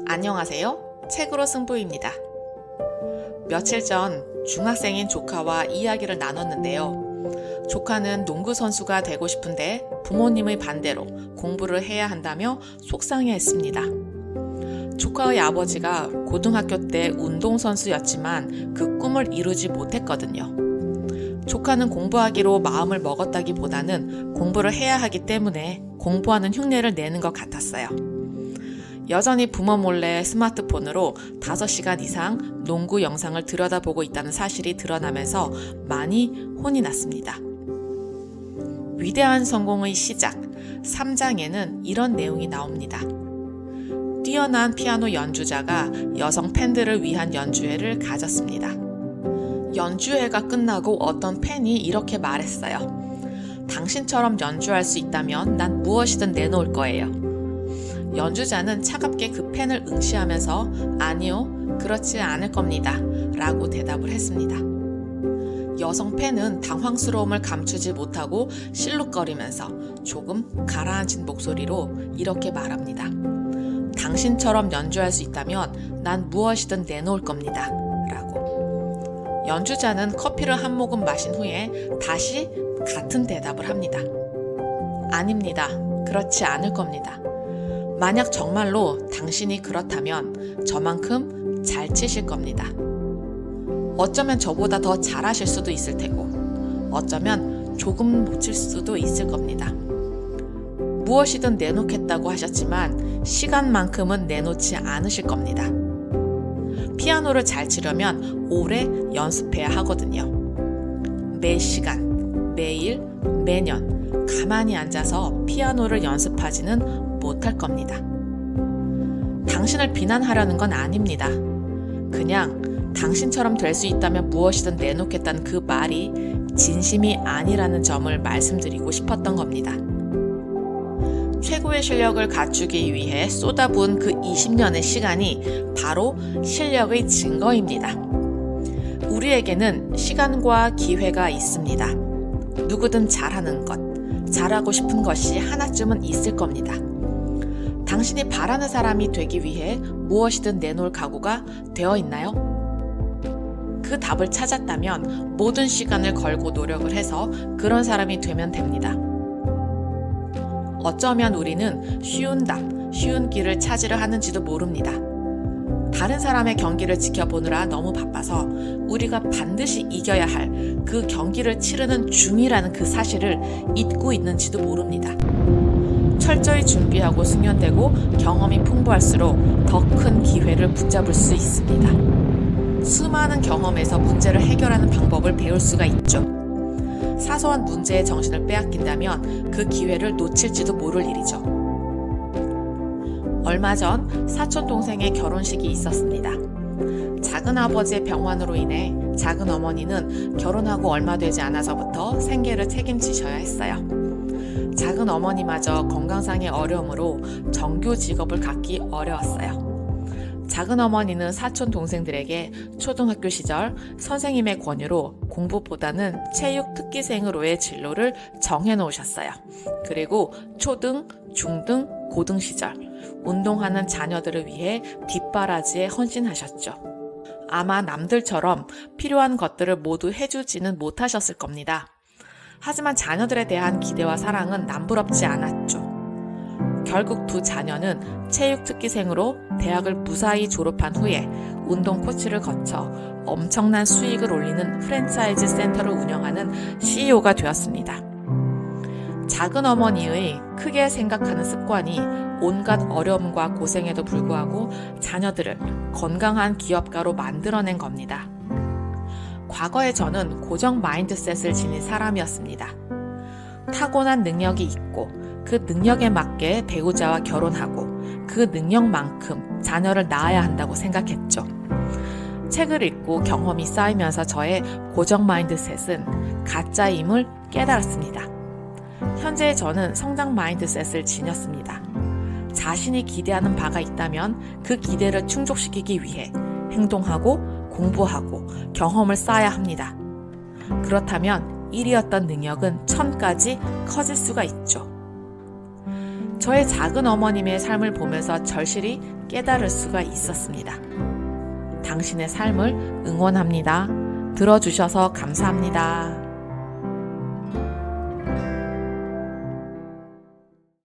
안녕하세요. 책으로 승부입니다. 며칠 전 중학생인 조카와 이야기를 나눴는데요. 조카는 농구 선수가 되고 싶은데 부모님의 반대로 공부를 해야 한다며 속상해했습니다. 조카의 아버지가 고등학교 때 운동선수였지만 그 꿈을 이루지 못했거든요. 조카는 공부하기로 마음을 먹었다기보다는 공부를 해야 하기 때문에 공부하는 흉내를 내는 것 같았어요. 여전히 부모 몰래 스마트폰으로 5시간 이상 농구 영상을 들여다보고 있다는 사실이 드러나면서 많이 혼이 났습니다. 위대한 성공의 시작 3장에는 이런 내용이 나옵니다. 뛰어난 피아노 연주자가 여성 팬들을 위한 연주회를 가졌습니다. 연주회가 끝나고 어떤 팬이 이렇게 말했어요. 당신처럼 연주할 수 있다면 난 무엇이든 내놓을 거예요. 연주자는 차갑게 그 팬을 응시하면서 아니요, 그렇지 않을 겁니다. 라고 대답을 했습니다. 여성 팬은 당황스러움을 감추지 못하고 실룩거리면서 조금 가라앉힌 목소리로 이렇게 말합니다. 당신처럼 연주할 수 있다면 난 무엇이든 내놓을 겁니다. 라고. 연주자는 커피를 한 모금 마신 후에 다시 같은 대답을 합니다. 아닙니다. 그렇지 않을 겁니다. 만약 정말로 당신이 그렇다면 저만큼 잘 치실 겁니다. 어쩌면 저보다 더 잘하실 수도 있을 테고 어쩌면 조금 못 칠 수도 있을 겁니다. 무엇이든 내놓겠다고 하셨지만 시간만큼은 내놓지 않으실 겁니다. 피아노를 잘 치려면 오래 연습해야 하거든요. 매 시간, 매일, 매년 가만히 앉아서 피아노를 연습하지는 못할 겁니다. 당신을 비난하려는 건 아닙니다. 그냥 당신처럼 될 수 있다면 무엇이든 내놓겠다는 그 말이 진심이 아니라는 점을 말씀드리고 싶었던 겁니다. 최고의 실력을 갖추기 위해 쏟아부은 그 20년의 시간이 바로 실력의 증거입니다. 우리에게는 시간과 기회가 있습니다. 누구든 잘하는 것, 잘하고 싶은 것이 하나쯤은 있을 겁니다. 당신이 바라는 사람이 되기 위해 무엇이든 내놓을 각오가 되어 있나요? 그 답을 찾았다면 모든 시간을 걸고 노력을 해서 그런 사람이 되면 됩니다. 어쩌면 우리는 쉬운 답, 쉬운 길을 찾으려 하는지도 모릅니다. 다른 사람의 경기를 지켜보느라 너무 바빠서 우리가 반드시 이겨야 할 그 경기를 치르는 중이라는 그 사실을 잊고 있는지도 모릅니다. 철저히 준비하고 숙련되고 경험이 풍부할수록 더 큰 기회를 붙잡을 수 있습니다. 수많은 경험에서 문제를 해결하는 방법을 배울 수가 있죠. 사소한 문제의 정신을 빼앗긴다면 그 기회를 놓칠지도 모를 일이죠. 얼마 전 사촌 동생의 결혼식이 있었습니다. 작은 아버지의 병환으로 인해 작은 어머니는 결혼하고 얼마 되지 않아서부터 생계를 책임지셔야 했어요. 작은 어머니마저 건강상의 어려움으로 정규 직업을 갖기 어려웠어요. 작은 어머니는 사촌 동생들에게 초등학교 시절 선생님의 권유로 공부보다는 체육 특기생으로의 진로를 정해 놓으셨어요. 그리고 초등, 중등, 고등 시절 운동하는 자녀들을 위해 뒷바라지에 헌신하셨죠. 아마 남들처럼 필요한 것들을 모두 해주지는 못하셨을 겁니다. 하지만 자녀들에 대한 기대와 사랑은 남부럽지 않았죠. 결국 두 자녀는 체육특기생으로 대학을 무사히 졸업한 후에 운동 코치를 거쳐 엄청난 수익을 올리는 프랜차이즈 센터를 운영하는 CEO가 되었습니다. 작은 어머니의 크게 생각하는 습관이 온갖 어려움과 고생에도 불구하고 자녀들을 건강한 기업가로 만들어낸 겁니다. 과거에 저는 고정 마인드셋을 지닌 사람이었습니다. 타고난 능력이 있고 그 능력에 맞게 배우자와 결혼하고 그 능력만큼 자녀를 낳아야 한다고 생각했죠. 책을 읽고 경험이 쌓이면서 저의 고정 마인드셋은 가짜임을 깨달았습니다. 현재 저는 성장 마인드셋을 지녔습니다. 자신이 기대하는 바가 있다면 그 기대를 충족시키기 위해 행동하고 공부하고 경험을 쌓아야 합니다. 그렇다면 1이었던 능력은 1000까지 커질 수가 있죠. 저의 작은 어머님의 삶을 보면서 절실히 깨달을 수가 있었습니다. 당신의 삶을 응원합니다. 들어주셔서 감사합니다.